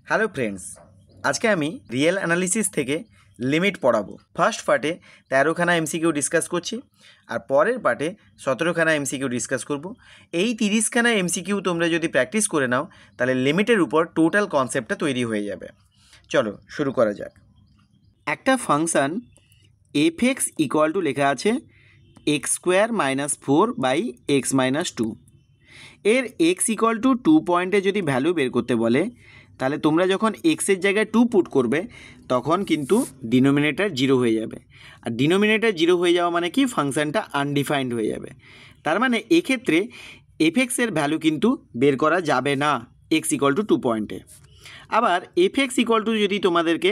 Hello friends, আজকে আমি real analysis থেকে লিমিট পড়াবো। ফার্স্ট পার্টে 13খানা এমসিকিউ ডিসকাস করছি, আর পরের পার্টে 17খানা এমসিকিউ ডিসকাস করব। এই 30খানা এমসিকিউ তোমরা যদি প্র্যাকটিস করে নাও তাহলে লিমিটের উপর টোটাল কনসেপ্টটা তৈরি হয়ে যাবে। চলো শুরু করা যাক। একটা ফাংশান এফ(x) ইকুয়াল টু লেখা আছে x² - 4/x - 2। এর x ইকুয়াল টু 2 পয়েন্টে যদি ভ্যালু বের করতে বলে, তাহলে তোমরা যখন এক্সের জায়গায় 2 পুট করবে তখন কিন্তু ডিনোমিনেটর 0 হয়ে যাবে। আর ডিনোমিনেটর 0 হয়ে যাওয়া মানে কি, ফাংশানটা আনডিফাইন্ড হয়ে যাবে। তার মানে এক্ষেত্রে এফ(x) এর ভ্যালু কিন্তু বের করা যাবে না x ইকুয়াল টু 2 পয়েন্টে। আবার এফ(x) ইকুয়াল টু যদি তোমাদেরকে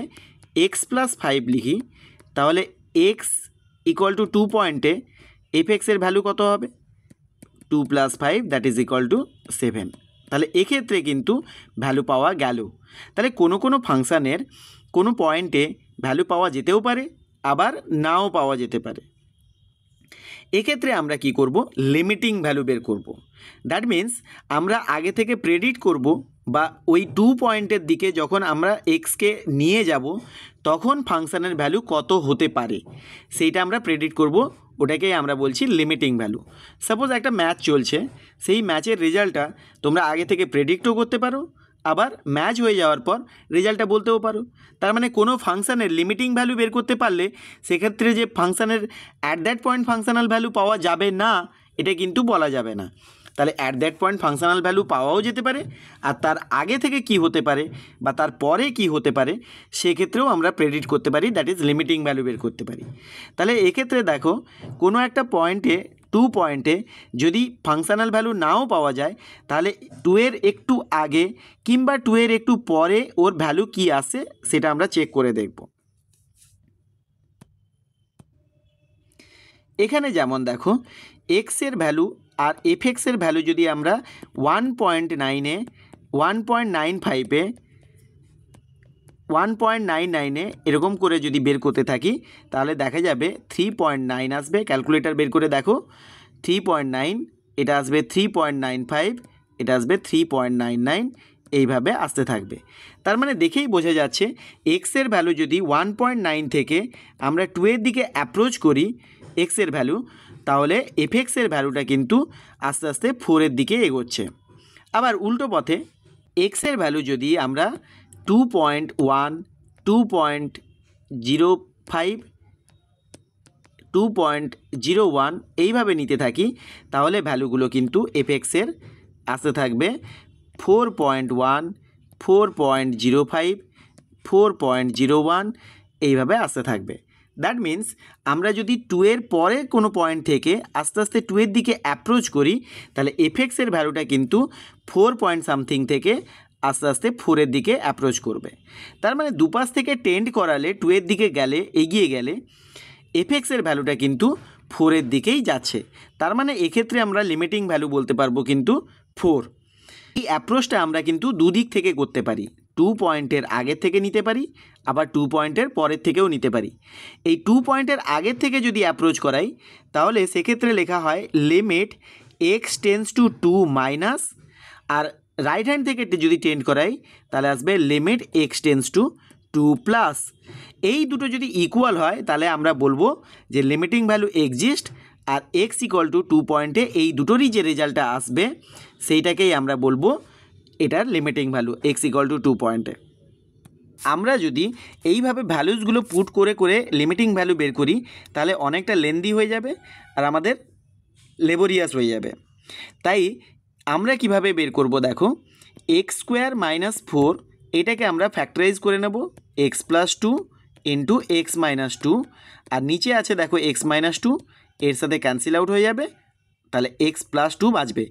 x+5 লিখি, তাহলে x ইকুয়াল টু 2 পয়েন্টে এফ(x) এর ভ্যালু কত হবে? 2 + 5 দ্যাট ইজ ইকুয়াল টু 7। তাহলে এক্ষেত্রে কিন্তু ভ্যালু পাওয়া গেল। তাহলে কোনো ফাংশানের কোনো পয়েন্টে ভ্যালু পাওয়া যেতেও পারে, আবার নাও পাওয়া যেতে পারে। এক্ষেত্রে আমরা কি করব? লিমিটিং ভ্যালু বের করব। দ্যাট মিন্স আমরা আগে থেকে প্রেডিক্ট করব, বা ওই 2 পয়েন্টের দিকে যখন আমরা এক্সকে নিয়ে যাব তখন ফাংশানের ভ্যালু কত হতে পারে সেইটা আমরা প্রেডিক্ট করব। ওটাকেই আমরা বলছি লিমিটিং ভ্যালু। সাপোজ একটা ম্যাচ চলছে, সেই ম্যাচের রেজাল্টটা তোমরা আগে থেকে প্রেডিক্টও করতে পারো, আবার ম্যাচ হয়ে যাওয়ার পর রেজাল্টটা বলতেও পারো। তার মানে কোনো ফাংশানের লিমিটিং ভ্যালু বের করতে পারলে সেক্ষেত্রে যে ফাংশানের at that point functional value পাওয়া যাবে না, এটা কিন্তু বলা যাবে না। তাহলে at that point functional value পাওয়াও যেতে পারে, আর তার আগে থেকে কি হতে পারে বা তার পরে কি হতে পারে সেক্ষেত্রেও আমরা প্রেডিক্ট করতে পারি, দ্যাট ইজ লিমিটিং ভ্যালু বের করতে পারি। তাহলে এক্ষেত্রে দেখো, কোনো একটা পয়েন্টে 2 পয়েন্টে যদি ফাংশনাল ভ্যালু নাও পাওয়া যায়, তাহলে 2 এর একটু আগে কিংবা 2 এর একটু পরে ওর ভ্যালু কি আসে সেটা আমরা চেক করে দেখব। এখানে যেমন দেখো, এক্স এর ভ্যালু আর এফ(x) এর ভ্যালু যদি আমরা 1.9-এ 1.95-এ 1.99-এ এরকম করে যদি বের করতে থাকি, তাহলে দেখা যাবে 3.9 আসবে। ক্যালকুলেটর বের করে দেখো, 3.9, এটা আসবে 3.95, এটা আসবে 3.99, এইভাবে আসতে থাকবে। তার মানে দেখেই বোঝা যাচ্ছে এক্সের ভ্যালু যদি 1.9 থেকে আমরা 2 এর দিকে অ্যাপ্রোচ করি এক্সের ভ্যালু, তাহলে এফ(x) এর ভ্যালুটা কিন্তু আস্তে আস্তে 4 এর দিকে এগোচ্ছে। আবার উল্টো পথে এক্সের ভ্যালু যদি আমরা 2.1, 2.05, 2.01 এইভাবে নিতে থাকি, তাহলে ভ্যালুগুলো কিন্তু এফ(x) এর আসতে থাকবে 4.1, 4.05, 4.01 এইভাবে আসতে থাকবে। দ্যাট মিন্স আমরা যদি 2 এর পরে কোনো পয়েন্ট থেকে আস্তে আস্তে 2 এর দিকে অ্যাপ্রোচ করি, তাহলে এফ(x) এর ভ্যালুটা কিন্তু 4 পয়েন্ট সামথিং থেকে আস্তে আস্তে 4 এর দিকে অ্যাপ্রোচ করবে। তার মানে দুপাশ থেকে টেন্ড করালে 2 এর দিকে গেলে, এগিয়ে গেলে এফ(x) এর ভ্যালুটা কিন্তু 4 এর দিকেই যাচ্ছে। তার মানে এক্ষেত্রে আমরা লিমিটিং ভ্যালু বলতে পারবো কিন্তু 4। এই অ্যাপ্রোচটা আমরা কিন্তু দুদিক থেকে করতে পারি, 2 পয়েন্টের আগের থেকে নিতে পারি, আবার 2 পয়েন্টের পরের থেকেও নিতে পারি। এই 2 পয়েন্টের আগের থেকে যদি অ্যাপ্রোচ করাই, তাহলে সেক্ষেত্রে লেখা হয় limit x tends to 2 minus, আর রাইট হ্যান্ড থেকে যদি টেন্ড করাই তাহলে আসবে limit x tends to 2 plus. এই দুটো যদি ইকুয়াল হয় তাহলে আমরা বলবো যে লিমিটিং ভ্যালু এক্সিস্ট, আর x ইকুয়াল টু 2 পয়েন্টে এই দুটোরই যে রেজাল্টটা আসবে সেইটাকেই আমরা বলবো এটার limiting value x equal to 2 পয়েন্টে। আমরা যদি এইভাবে ভ্যালুসগুলো পুট করে করে লিমিটিং ভ্যালু বের করি, তাহলে অনেকটা লেন্দি হয়ে যাবে আর আমাদের লেবোরিয়াস হয়ে যাবে। তাই আমরা কিভাবে বের করব দেখো, x² - 4 এটাকে আমরা ফ্যাক্টরাইজ করে নেব x+2 ইন্টু x - 2, আর নিচে আছে দেখো x - 2, এর সাথে ক্যান্সেল আউট হয়ে যাবে, তাহলে x+2 বাঁচবে।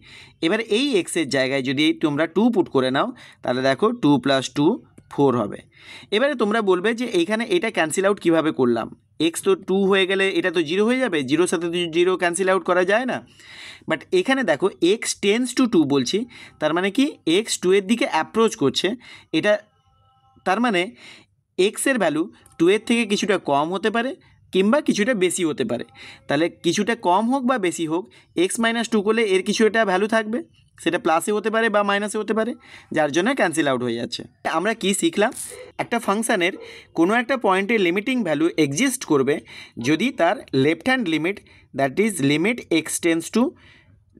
এবার এই এক্সের জায়গায় যদি তোমরা 2 পুট করে নাও, তাহলে দেখো 2 + 2 4 হবে। এবারে তোমরা বলবে যে এইখানে এটা ক্যান্সেল আউট কীভাবে করলাম, এক্স তো 2 হয়ে গেলে এটা তো 0 হয়ে যাবে, 0-র সাথে তো 0 ক্যান্সেল আউট করা যায় না। বাট এখানে দেখো x টেন্ডস টু 2 বলছি, তার মানে কি x 2 এর দিকে অ্যাপ্রোচ করছে, এটা তার মানে এক্সের ভ্যালু 2 এর থেকে কিছুটা কম হতে পারে কিংবা কিছুটা বেশি হতে পারে। তাহলে কিছুটা কম হোক বা বেশি হোক, x - 2 করলে এর কিছু একটা ভ্যালু থাকবে, সেটা প্লাসে হতে পারে বা মাইনাসে হতে পারে, যার জন্য ক্যান্সেল আউট হয়ে যাচ্ছে। আমরা কি শিখলাম, একটা ফাংশানের কোনো একটা পয়েন্টে লিমিটিং ভ্যালু এক্সিস্ট করবে যদি তার left hand limit, that is limit x tends to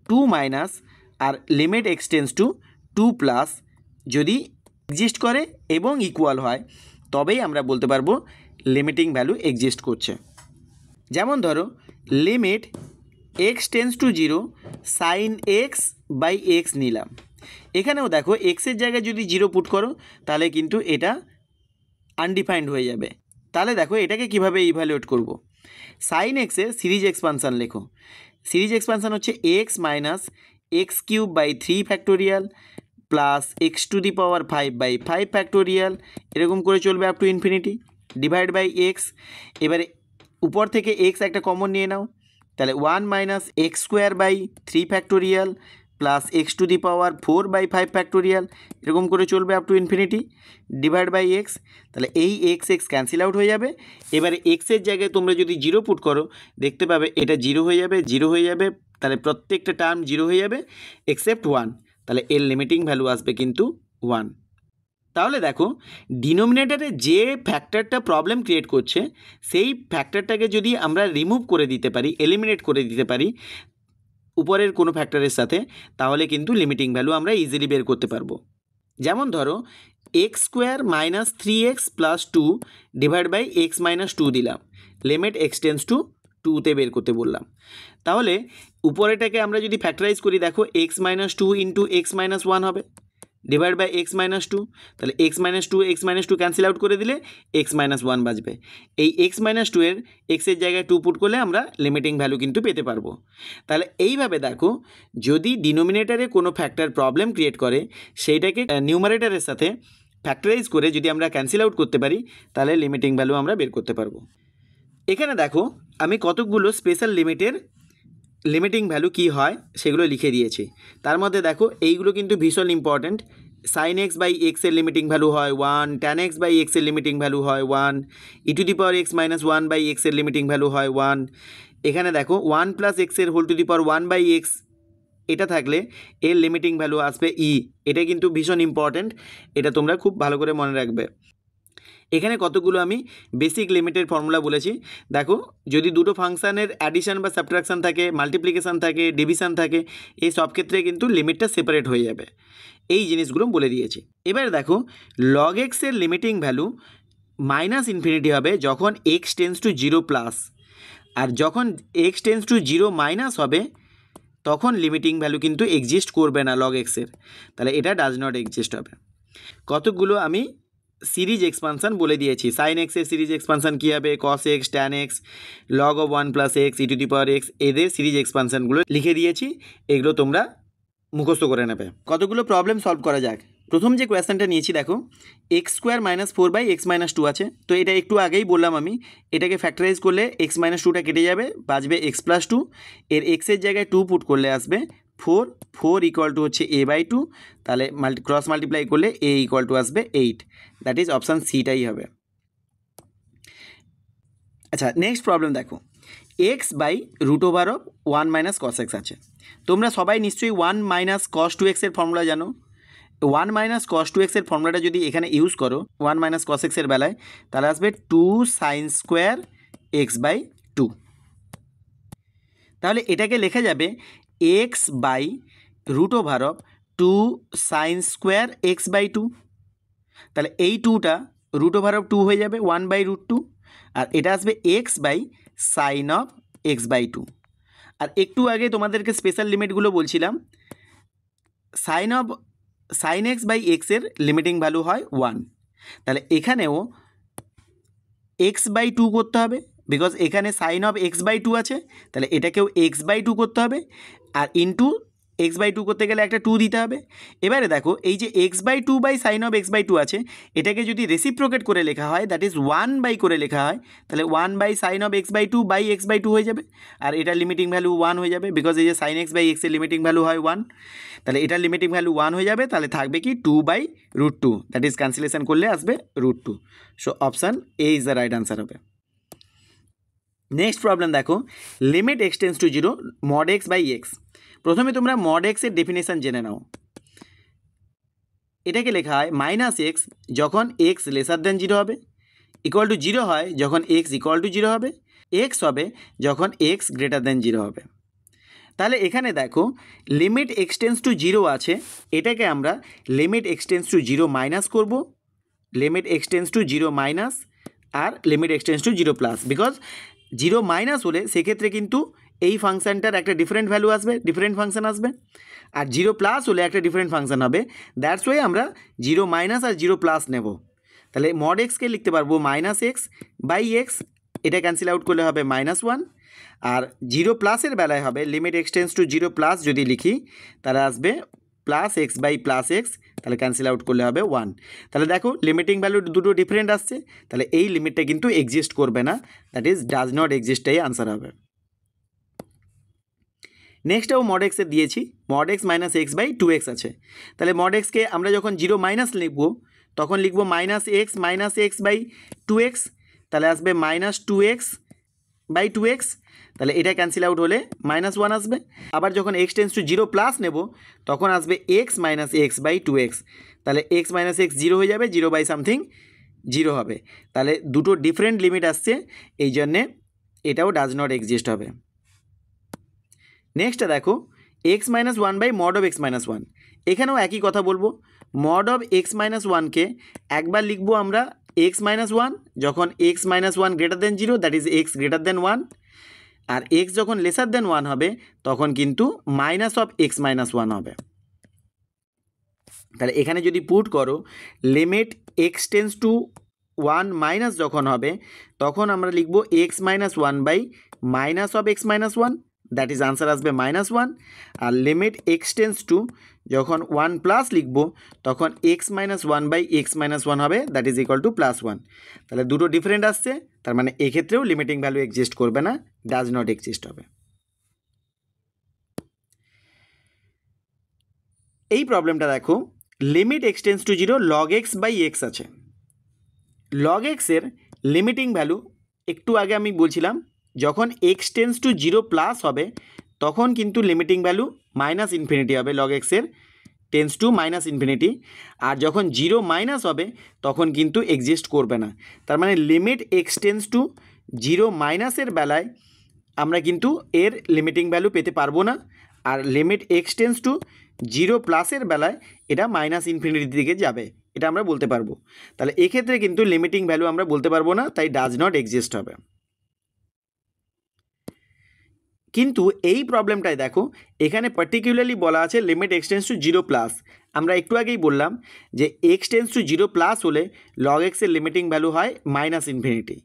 2 minus আর limit x tends to 2 plus যদি এক্সিস্ট করে এবং ইকুয়াল হয়, তবেই আমরা বলতে পারবো লিমিটিং ভ্যালু এক্সিস্ট করছে। যেমন ধরো limit x tends to 0 sine x by x নিলাম। এখানেও দেখো এক্সের জায়গায় যদি 0 পুট করো তাহলে কিন্তু এটা আনডিফাইন্ড হয়ে যাবে। তাহলে দেখো এটাকে কিভাবে ইভ্যালুয়েট করব। সাইন এক্সের সিরিজ এক্সপানশান লেখো। সিরিজ এক্সপানশান হচ্ছে x minus x cube by 3 factorial plus x to the power 5 by 5 factorial, এরকম করে চলবে up to infinity, divide by x. এবারে উপর থেকে এক্স একটা কমন নিয়ে নাও, তাহলে 1 minus x square by 3 factorial plus x to the power 4 by 5 factorial, এরকম করে চলবে up to infinity, divide by x. তাহলে এই এক্স এক্স ক্যান্সেল আউট হয়ে যাবে। এবারে এক্সের জায়গায় তোমরা যদি 0 পুট করো দেখতে পাবে এটা 0 হয়ে যাবে, 0 হয়ে যাবে, তাহলে প্রত্যেকটা টার্ম 0 হয়ে যাবে এক্সেপ্ট 1, তাহলে এর লিমিটিং ভ্যালু আসবে কিন্তু 1। তাহলে দেখো ডিনোমিনেটরে যে ফ্যাক্টরটা প্রবলেম ক্রিয়েট করছে সেই ফ্যাক্টরটাকে যদি আমরা রিমুভ করে দিতে পারি, এলিমিনেট করে দিতে পারি উপরের কোনো ফ্যাক্টরের সাথে, তাহলে কিন্তু লিমিটিং ভ্যালু আমরা ইজিলি বের করতে পারবো। যেমন ধরো x square minus 3x plus 2 divide by x minus 2 দিলাম, লিমিট এক্স টেন্স টু 2তে বের করতে বললাম। তাহলে উপরেটাকে আমরা যদি ফ্যাক্টরাইজ করি দেখো x minus 2 into x minus 1 হবে, ডিভাইড বাই এক্স মাইনাস 2, তাহলে এক্স মাইনাস 2 ক্যান্সেল আউট করে দিলে এক্স মাইনাস 1 বাজবে। এই এক্স মাইনাস 2 এর এক্সের জায়গায় 2 পুট করলে আমরা লিমিটিং ভ্যালু কিন্তু পেতে পারবো। তাহলে এইভাবে দেখো যদি ডিনোমিনেটরে কোনো ফ্যাক্টর প্রবলেম ক্রিয়েট করে সেইটাকে নিউমারেটরের সাথে ফ্যাক্টরাইজ করে যদি আমরা ক্যান্সেল আউট করতে পারি তাহলে লিমিটিং ভ্যালু আমরা বের করতে পারবো। এখানে দেখো আমি কতগুলো স্পেশাল লিমিটের লিমিটিং ভ্যালু কী হয় সেগুলো লিখে দিয়েছি। তার মধ্যে দেখো এইগুলো কিন্তু ভীষণ ইম্পর্ট্যান্ট। সাইন এক্স বাই এক্সের লিমিটিং ভ্যালু হয় 1, ট্যান এক্স বাই এক্সের লিমিটিং ভ্যালু হয় 1, E to the power X minus 1 by এক্সের লিমিটিং ভ্যালু হয় 1। এখানে দেখো 1 প্লাস এক্সের whole to the power 1 by X এটা থাকলে এর লিমিটিং ভ্যালু আসবে ই। এটা কিন্তু ভীষণ ইম্পর্ট্যান্ট, এটা তোমরা খুব ভালো করে মনে রাখবে। এখানে কতগুলো আমি বেসিক লিমিটের ফর্মুলা বলেছি। দেখো যদি দুটো ফাংশানের অ্যাডিশন বা সাবট্রাকশান থাকে, মাল্টিপ্লিকেশান থাকে, ডিভিশন থাকে, এই সব ক্ষেত্রে কিন্তু লিমিটটা সেপারেট হয়ে যাবে। এই জিনিসগুলো বলে দিয়েছি। এবার দেখো লগ এক্সের লিমিটিং ভ্যালু মাইনাস ইনফিনিটি হবে যখন এক্স টেন্স টু 0 প্লাস, আর যখন এক্স টেন্স টু 0 মাইনাস হবে তখন লিমিটিং ভ্যালু কিন্তু এক্সিস্ট করবে না লগ এক্সের, তাহলে এটা ডাজ নট এক্সিস্ট হবে। কতগুলো আমি সিরিজ এক্সপানশান বলে দিয়েছি। সাইন এক্সের সিরিজ এক্সপানশান কী হবে, cos X, tan X, log of 1 plus X, E to the power X, এদের সিরিজ এক্সপানশানগুলো লিখে দিয়েছি, এগুলো তোমরা মুখস্থ করে নেবে। কতগুলো প্রবলেম সলভ করা যাক। প্রথম যে কোয়েশ্চেনটা নিয়েছি দেখো x square minus 4 by x minus 2 আছে, তো এটা একটু আগেই বললাম আমি, এটাকে ফ্যাক্টরাইজ করলে এক্স মাইনাস 2টা কেটে যাবে, বাঁচবে এক্স প্লাস 2, এর এক্সের জায়গায় 2 পুট করলে আসবে 4 ইকুয়াল টু হচ্ছে a বাই 2, তাহলে ক্রস মাল্টিপ্লাই করলে a ইকুয়াল টু আসবে 8, দ্যাট ইজ অপশান সিটাই হবে। আচ্ছা নেক্সট প্রবলেম দেখো x by root over of 1 minus cos x আছে। তোমরা সবাই নিশ্চয়ই 1 মাইনাস কস 2x এর ফর্মুলা জানো। 1 মাইনাস কস 2x এর ফর্মুলাটা যদি এখানে ইউজ করো 1 মাইনাস কস এক্স এর বেলায়, তাহলে আসবে 2 সাইন স্কোয়ার এক্স বাই 2। তাহলে এটাকে লেখা যাবে x by root over of 2 sine square x by 2, তাহলে এই 2টা রুট ওভার অফ 2 হয়ে যাবে 1 বাই রুট 2, আর এটা আসবে x by sine of x by 2। আর একটু আগে তোমাদেরকে স্পেশাল লিমিটগুলো বলছিলাম, সাইন এক্স বাই এক্সের লিমিটিং ভ্যালু হয় 1, তাহলে এখানেও এক্স বাই 2 করতে হবে, বিকজ এখানে সাইন অফ এক্স বাই 2 আছে, তাহলে এটাকেও এক্স বাই 2 করতে হবে, আর ইন্টু এক্স বাই 2 করতে গেলে একটা 2 দিতে হবে। এবারে দেখো এই যে x by 2 by sine of x by 2 আছে, এটাকে যদি রেসিপ্রোকেট করে লেখা হয়, দ্যাট ইজ 1 বাই করে লেখা হয়, তাহলে 1 by sine of x by 2 by x by 2 হয়ে যাবে, আর এটার লিমিটিং ভ্যালু 1 হয়ে যাবে, বিকজ এই যে সাইন এক্স বাই এক্সের লিমিটিং ভ্যালু হয় 1, তাহলে এটার লিমিটিং ভ্যালু 1 হয়ে যাবে, তাহলে থাকবে কি 2 by root 2, that is cancellation করলে আসবে root 2। So option A is the right answer হবে। নেক্সট প্রবলেম দেখো limit x tends to 0 mod x by x. প্রথমে তোমরা মড এক্সের ডেফিনেশন জেনে নাও। এটাকে লেখা হয় মাইনাস এক্স যখন এক্স লেসার দেন 0 হবে, ইকুয়াল টু 0 হয় যখন এক্স ইকুয়াল টু 0 হবে, এক্স হবে যখন এক্স গ্রেটার দেন 0 হবে। তাহলে এখানে দেখো লিমিট এক্সটেন্স টু 0 আছে, এটাকে আমরা লিমিট এক্সটেন্স টু 0 মাইনাস করব, লিমিট এক্সটেন্স টু 0 মাইনাস আর limit x tends to 0 plus. Because 0 minus হলে সেক্ষেত্রে কিন্তু এই ফাংশানটার একটা ডিফারেন্ট ভ্যালু আসবে, ডিফারেন্ট ফাংশান আসবে, আর 0 প্লাস হলে একটা ডিফারেন্ট ফাংশান হবে। দ্যাটস ওয়াই আমরা 0 মাইনাস আর 0 প্লাস নেব। তাহলে মড এক্সকে লিখতে পারবো মাইনাস এক্স বাই এক্স, এটা ক্যান্সেল আউট করলে হবে -1, আর 0 প্লাসের বেলায় হবে লিমিট এক্সটেন্স টু 0 প্লাস যদি লিখি তাহলে আসবে plus x by plus x, তাহলে ক্যান্সেল আউট করলে হবে 1। তাহলে দেখো লিমিটিং ভ্যালু দুটো ডিফারেন্ট আসছে, তাহলে এই লিমিটটা কিন্তু এক্সিস্ট করবে না, দ্যাট ইজ ডাজ নট এক্সিস্টটাই আনসার হবে। নেক্সটটাও মড এক্সে দিয়েছি, mod x minus x by 2x আছে। তাহলে মড এক্সকে আমরা যখন 0 মাইনাস লিখব তখন লিখব মাইনাস এক্স বাই 2x, তাহলে আসবে -2x বাই 2x, তাহলে এটা ক্যান্সেল আউট হলে -1 আসবে। আবার যখন x টেন্স টু 0 প্লাস নেব তখন আসবে x minus x by 2x, তাহলে x মাইনাস এক্স 0 হয়ে যাবে, 0 বাই সামথিং 0 হবে। তাহলে দুটো ডিফারেন্ট লিমিট আসছে, এই জন্যে এটাও ডাজ নট এক্সিস্ট হবে। নেক্সটটা দেখো x minus 1 by mod of x minus 1, এখানেও একই কথা বলবো। মড অফ এক্স মাইনাস 1কে একবার লিখবো আমরা এক্স মাইনাস 1 যখন x minus 1 greater than 0, that is x greater than 1, আর এক্স যখন লেসার দেন 1 হবে তখন কিন্তু মাইনাস অফ এক্স মাইনাস 1 হবে। তাহলে এখানে যদি পুট করো limit x tends to 1 minus যখন হবে তখন আমরা লিখবো x minus 1 by minus of x minus 1, that is answer আসবে -1। আর লিমিট এক্স টেন্স টু যখন 1 প্লাস লিখবো তখন x minus 1 by x minus 1 হবে, দ্যাট ইজ ইকুয়াল টু +1। তাহলে দুটো ডিফারেন্ট আসছে, তার মানে এক্ষেত্রেও লিমিটিং ভ্যালু এক্সিস্ট করবে না, ডাজ নট এক্সিস্ট হবে। এই প্রবলেমটা দেখো limit x tends to 0 log x by x আছে। লগ এক্সের লিমিটিং ভ্যালু একটু আগে আমি বলছিলাম যখন এক্স টেন্স টু 0 প্লাস হবে তখন কিন্তু লিমিটিং ভ্যালু -∞ হবে, লগ এক্সের টেন্স টু -∞, আর যখন 0 মাইনাস হবে তখন কিন্তু এক্সিস্ট করবে না। তার মানে লিমিট এক্স টেন্স টু 0 মাইনাসের বেলায় আমরা কিন্তু এর লিমিটিং ভ্যালু পেতে পারবো না, আর লিমিট এক্স টেন্স টু 0 প্লাসের বেলায় এটা -∞ দিকে যাবে, এটা আমরা বলতে পারবো। তাহলে এক্ষেত্রে কিন্তু লিমিটিং ভ্যালু আমরা বলতে পারবো না, তাই ডাজ নট এক্সিস্ট হবে। কিন্তু এই প্রবলেমটায় দেখো এখানে পার্টিকুলারলি বলা আছে limit x tends to 0 plus. আমরা একটু আগেই বললাম যে এক্স টেন্স টু 0 প্লাস হলে লগ এক্সের লিমিটিং ভ্যালু হয় -∞,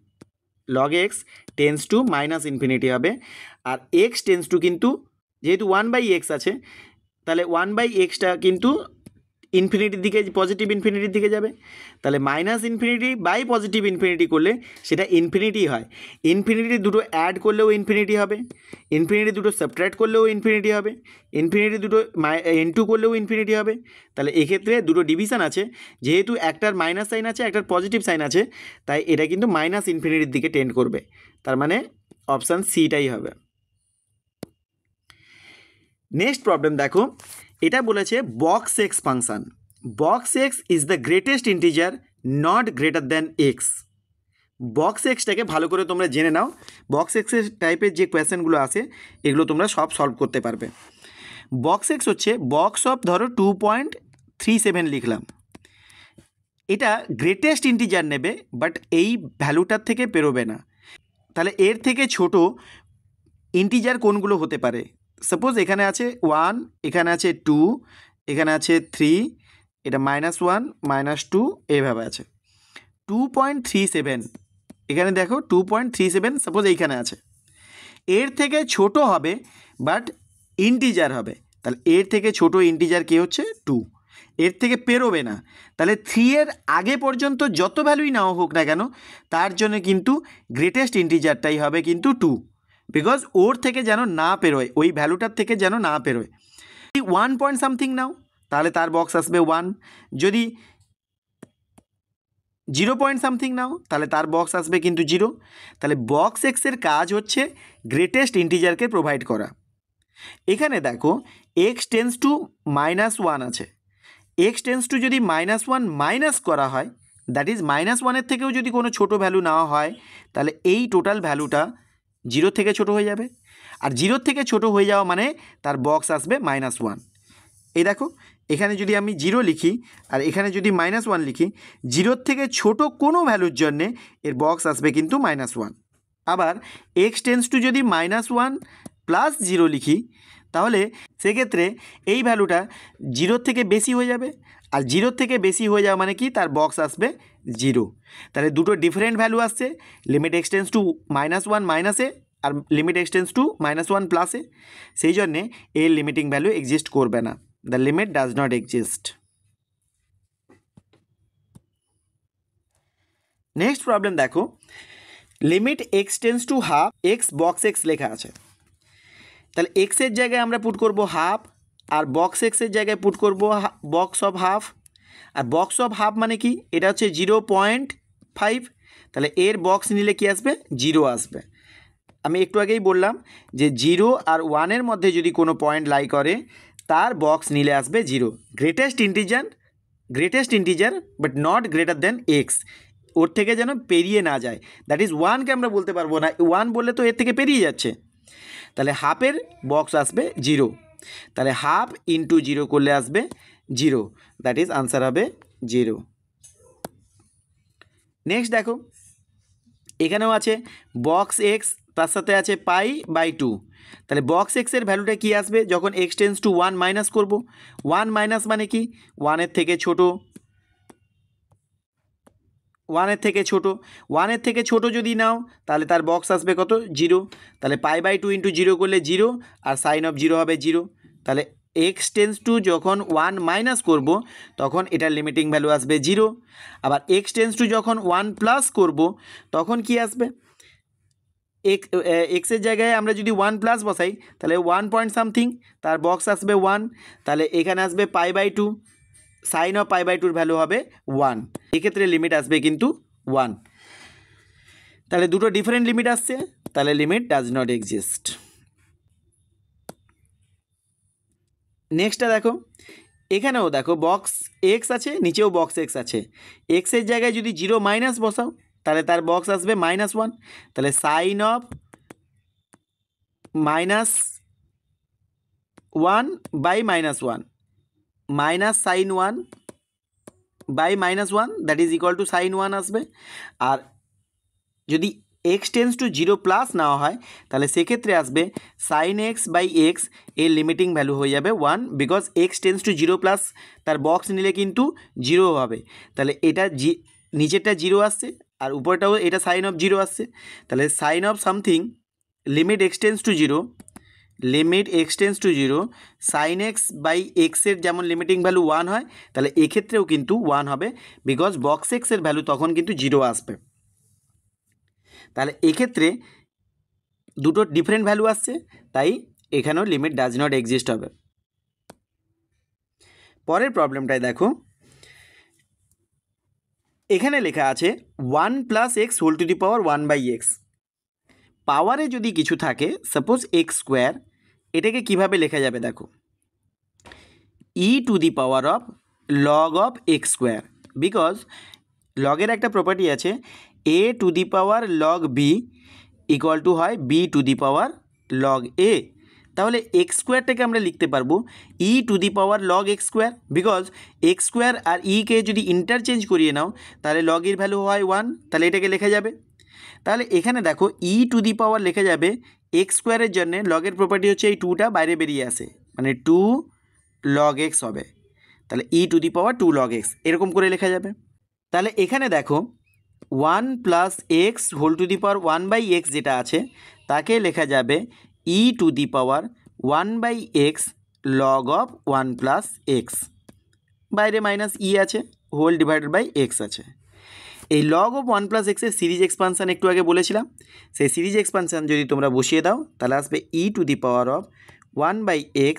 লগ এক্স টেন্স টু -∞ হবে। আর এক্স টেন্স টু কিন্তু যেহেতু 1/x আছে, তাহলে 1/xটা কিন্তু ইনফিনিটির দিকে, পজিটিভ ইনফিনিটির দিকে যাবে, তাহলে -∞ বাই পজিটিভ ইনফিনিটি করলে সেটা ইনফিনিটি হয়। ইনফিনিটি দুটো অ্যাড করলেও ইনফিনিটি হবে, ইনফিনিটি দুটো সাবট্র্যাক্ট করলেও ইনফিনিটি হবে, ইনফিনিটি দুটো ইনটু করলেও ইনফিনিটি হবে। তাহলে এক্ষেত্রে দুটো ডিভিশন আছে, যেহেতু একটার মাইনাস সাইন আছে একটার পজিটিভ সাইন আছে, তাই এটা কিন্তু -∞ দিকে টেন্ড করবে, তার মানে অপশান সিটাই হবে। নেক্সট প্রবলেম দেখো, এটা বলেছে box x function, box x is the greatest integer not greater than x. Box এক্সটাকে ভালো করে তোমরা জেনে নাও, বক্স এক্সের টাইপের যে কোয়েশ্চেনগুলো আছে এগুলো তোমরা সব সলভ করতে পারবে। বক্স এক্স হচ্ছে বক্স অফ ধরো 2.37 লিখলাম, এটা গ্রেটেস্ট ইন্টিজার নেবে বাট এই ভ্যালুটার থেকে পেরোবে না। তাহলে এর থেকে ছোট ইন্টিজার কোনগুলো হতে পারে? সাপোজ এখানে আছে 1, এখানে আছে 2, এখানে আছে 3, এটা -1 -2 এইভাবে আছে। 2.37 এখানে দেখো 2.37 সাপোজ এইখানে আছে, এর থেকে ছোট হবে বাট ইন্টিজার হবে, তাহলে এর থেকে ছোট ইন্টিজার কে হচ্ছে 2, এর থেকে পেরোবে না। তাহলে 3 এর আগে পর্যন্ত যত ভ্যালুই নাও হোক না কেন তার জন্য কিন্তু গ্রেটেস্ট ইন্টিজারটাই হবে কিন্তু 2, বিকজ ওর থেকে যেন না পেরোয়, ওই ভ্যালুটার থেকে যেন না পেরোয়। যদি 1 পয়েন্ট সামথিং নাও তাহলে তার বক্স আসবে 1, যদি 0 পয়েন্ট সামথিং নাও তাহলে তার বক্স আসবে কিন্তু 0। তাহলে বক্স এক্সের কাজ হচ্ছে গ্রেটেস্ট ইন্টিজারকে প্রোভাইড করা। এখানে দেখো এক্স টেন্স টু -1 আছে, এক্স টেন্স টু যদি -1 মাইনাস করা হয়, দ্যাট ইজ -1-এর থেকেও যদি কোনো ছোটো ভ্যালু নেওয়া হয়, তাহলে এই টোটাল ভ্যালুটা 0 থেকে ছোটো হয়ে যাবে। আর 0 থেকে ছোটো হয়ে যাওয়া মানে তার বক্স আসবে -1। এই দেখো এখানে যদি আমি 0 লিখি আর এখানে যদি -1 লিখি, 0 থেকে ছোট কোনো ভ্যালুর জন্যে এর বক্স আসবে কিন্তু -1। আবার এক্স টেন্স টু যদি -1 প্লাস 0 লিখি, তাহলে সেক্ষেত্রে এই ভ্যালুটা 0 থেকে বেশি হয়ে যাবে। আর 0 থেকে বেশি হয়ে যাওয়া মানে কি, তার বক্স আসবে 0। তাহলে দুটো ডিফারেন্ট ভ্যালু আসছে, লিমিট এক্স টেন্স টু -1 মাইনাসে আর লিমিট এক্স টেন্স টু -1 প্লাসে। সেই জন্যে এর লিমিটিং ভ্যালু এক্সিস্ট করবে না। The limit does not exist. Next problem দেখো, limit x tends to half x box x লেখা আছে। তাহলে এক্সের জায়গায় আমরা পুট করব হাফ, আর বক্স এক্সের জায়গায় পুট করব বক্স অফ হাফ। আর বক্স অফ হাফ মানে কি, এটা হচ্ছে 0.5। তাহলে এর বক্স নিলে কি আসবে, 0 আসবে। আমি একটু আগেই বললাম যে 0 আর 1-এর মধ্যে যদি কোনো পয়েন্ট লাই করে, তার বক্স নিলে আসবে 0। Greatest integer but not greater than x, ওর থেকে যেন পেরিয়ে না যায়। দ্যাট ইজ 1কে আমরা বলতে পারবো না, 1 বললে তো এর থেকে পেরিয়ে যাচ্ছে। তাহলে হাফের বক্স আসবে 0। তাহলে হাফ ইন্টু 0 করলে আসবে 0, দ্যাট ইজ আনসার হবে 0। নেক্সট দেখো, এখানেও আছে বক্স এক্স, তার সাথে আছে π/2। তাহলে বক্স এক্সের ভ্যালুটা কি আসবে, যখন এক্স টেন্স টু 1 মাইনাস করবো। 1 মাইনাস মানে কি, 1-এর থেকে ছোটো, 1-এর থেকে ছোটো যদি নাও, তাহলে তার বক্স আসবে কত, 0। তাহলে π/2 ইন্টু 0 করলে 0, আর সাইন অফ 0 হবে 0। তাহলে এক্স টেন্স টু যখন 1 মাইনাস করব, তখন এটার লিমিটিং ভ্যালু আসবে 0। আবার এক্স টেন্স টু যখন 1 প্লাস করব, তখন কি আসবে, এক্সের জায়গায় আমরা যদি 1 প্লাস বসাই, তাহলে 1 পয়েন্ট সামথিং, তার বক্স আসবে 1। তাহলে এখানে আসবে π/2, সাইন অফ π/2-র ভ্যালু হবে 1। এক্ষেত্রে লিমিট আসবে কিন্তু 1। তাহলে দুটো ডিফারেন্ট লিমিট আসছে, তাহলে লিমিট ডাজ নট এক্সিস্ট। নেক্সটটা দেখো, এখানেও দেখো বক্স এক্স আছে, নিচেও বক্স এক্স আছে। এক্সের জায়গায় যদি 0 মাইনাস বসাও, তাহলে তার বক্স আসবে -1। তাহলে sine of -1 by -1 minus sine 1 by -1, that is equal to sine 1 আসবে। আর যদি এক্স টেন্স টু 0 প্লাস নেওয়া হয়, তাহলে সেক্ষেত্রে আসবে সাইন এক্স বাই এক্স, এর লিমিটিং ভ্যালু হয়ে যাবে 1, because x tends to 0 plus, তার বক্স নিলে কিন্তু 0 হবে। তাহলে এটা নিচেরটা 0 আসছে, আর উপরটাও এটা সাইন অফ 0 আসছে। তাহলে sine of something limit x tends to 0 sine x by এক্সের যেমন লিমিটিং ভ্যালু 1 হয়, তাহলে এক্ষেত্রেও কিন্তু 1 হবে, বিকজ বক্স এক্সের ভ্যালু তখন কিন্তু 0 আসবে। তাহলে এক্ষেত্রে দুটো ডিফারেন্ট ভ্যালু আসছে, তাই এখানেও লিমিট ডাজ নট এক্সিস্ট হবে। পরের প্রবলেমটায় দেখো, এখানে লেখা আছে 1 plus x whole to the power 1/x। পাওয়ারে যদি কিছু থাকে, সাপোজ এক্স স্কোয়ার, এটাকে কিভাবে লেখা যাবে দেখো, e to the power of log of x square, because লগের একটা প্রপার্টি আছে, a to the power log b equal to হয় b to the power log a. তাহলে এক্স স্কোয়ারটাকে আমরা লিখতে পারবো e to the power log x square, because x square আর ইকে যদি ইন্টারচেঞ্জ করিয়ে নাও, তাহলে লগের ভ্যালু হয় 1, তাহলে এটাকে লেখা যাবে। তাহলে এখানে দেখো ই টু দি পাওয়ার লেখা যাবে, এক্স স্কোয়ারের জন্য লগের প্রপার্টি হচ্ছে এই 2টা বাইরে বেরিয়ে আসে, মানে 2 log x হবে। তাহলে e to the power 2 log x এরকম করে লেখা যাবে। তাহলে এখানে দেখো 1 plus x whole to the power 1/x যেটা আছে, তাকে লেখা যাবে e to the power 1/x log of 1 plus x, বাইরে মাইনাস ই আছে, হোল ডিভাইডেড বাই এক্স আছে। এই লগ অফ 1 প্লাস এক্সের সিরিজ এক্সপানশান একটু আগে বলেছিলাম, সেই সিরিজ এক্সপানশান যদি তোমরা বসিয়ে দাও, তাহলে আসবে e to the power of 1/x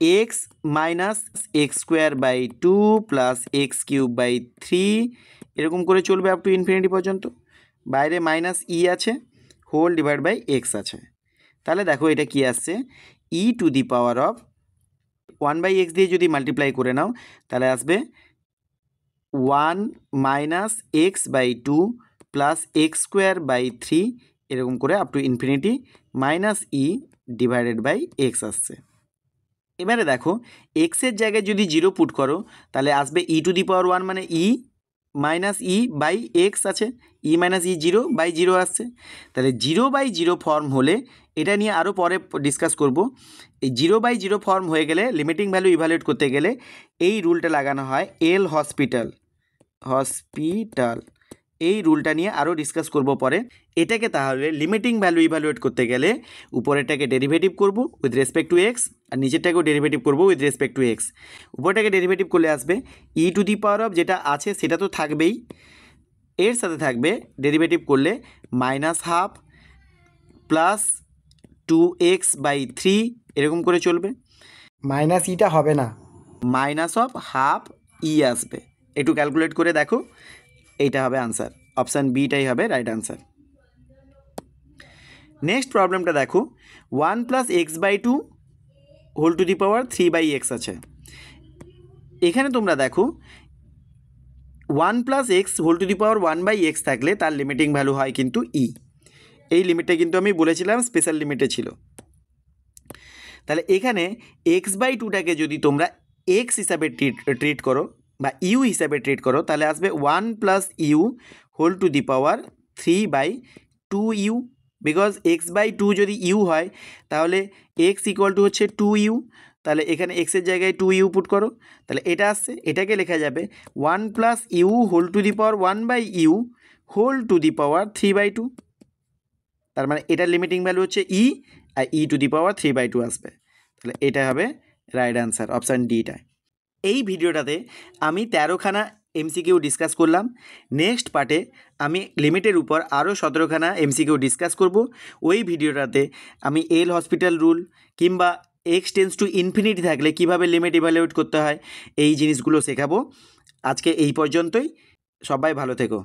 x minus x square by 2 plus x cube by 3, এরকম করে চলবে আপ টু ইনফিনিটি পর্যন্ত। বাইরে মাইনাস ই আছে, হোল ডিভাইড বাই এক্স আছে। তাহলে দেখো এটা কি আসছে, ই to the power of 1/x দিয়ে যদি মাল্টিপ্লাই করে নাও তাহলে আসবে 1 minus x by 2 plus x square by 3 এরকম করে up to infinity minus e divided by x আসছে। এবারে দেখো এক্সের জায়গায় যদি 0 পুট করো তাহলে আসবে ই টু দি পাওয়ার 1 মানে ই মাইনাস ই বাই এক্স আছে, ই মাইনাস ই 0 বাই 0 আসছে। তাহলে 0/0 ফর্ম হলে এটা নিয়ে আরও পরে ডিসকাস করব। এই 0/0 ফর্ম হয়ে গেলে লিমিটিং ভ্যালু ইভ্যালুয়েট করতে গেলে এই রুলটা লাগানো হয়, এল হসপিটাল এই রুলটা নিয়ে আরও ডিসকাস করব পরে। এটাকে তাহলে লিমিটিং ভ্যালু ইভ্যালুয়েট করতে গেলে উপরেরটাকে ডেরিভেটিভ করব উইথ রেসপেক্ট টু এক্স আর নিচেরটাকেও ডেরিভেটিভ করব উইথ রেসপেক্ট টু এক্স। উপরটাকে ডেরিভেটিভ করলে আসবে e to the power of যেটা আছে সেটা তো থাকবেই, এর সাথে থাকবে ডেরিভেটিভ করলে -12 প্লাস 2x/3 এরকম করে চলবে। মাইনাস ইটা হবে না, মাইনাস অফ হাফ ই আসবে। একটু ক্যালকুলেট করে দেখো, এইটা হবে আনসার, অপশান বিটাই হবে রাইট আনসার। নেক্সট প্রবলেমটা দেখো 1 plus x/2 whole to the power 3/x আছে। এখানে তোমরা দেখো 1 plus x whole to the power 1/x থাকলে তার লিমিটিং ভ্যালু হয় কিন্তু ই। এই লিমিটটা কিন্তু আমি বলেছিলাম স্পেশাল লিমিটে ছিল। তাহলে এখানে x/2টাকে যদি তোমরা এক্স হিসাবে ট্রিট করো বা ইউ হিসাবে ট্রিট করো তাহলে আসবে 1 plus u whole to the power 3/2u, because x/2 যদি ইউ হয় তাহলে x ইকুয়াল টু হচ্ছে 2u, তাহলে এখানে এক্সের জায়গায় 2u পুট করো, তাহলে এটা আসছে, এটাকে লেখা যাবে 1 plus u whole to the power 1/u whole to the power 3/2। তার মানে এটার লিমিটিং ভ্যালু হচ্ছে ই আর ই টু দি পাওয়ার 3/2 আসবে। তাহলে এটা হবে রাইট আনসার, অপশান ডিটা। এই ভিডিওটাতে আমি 13খানা এমসিকিউ ডিসকাস করলাম। নেক্সট পার্টে আমি লিমিটের উপর আরও 17খানা এমসিকিউ ডিসকাস করব। ওই ভিডিওটাতে আমি এল হসপিটাল রুল কিংবা এক্স টেন্স টু ইনফিনিটি থাকলে কীভাবে লিমিট ইভ্যালুয়েট করতে হয় এই জিনিসগুলো শেখাবো। আজকে এই পর্যন্তই, সবাই ভালো থেকো।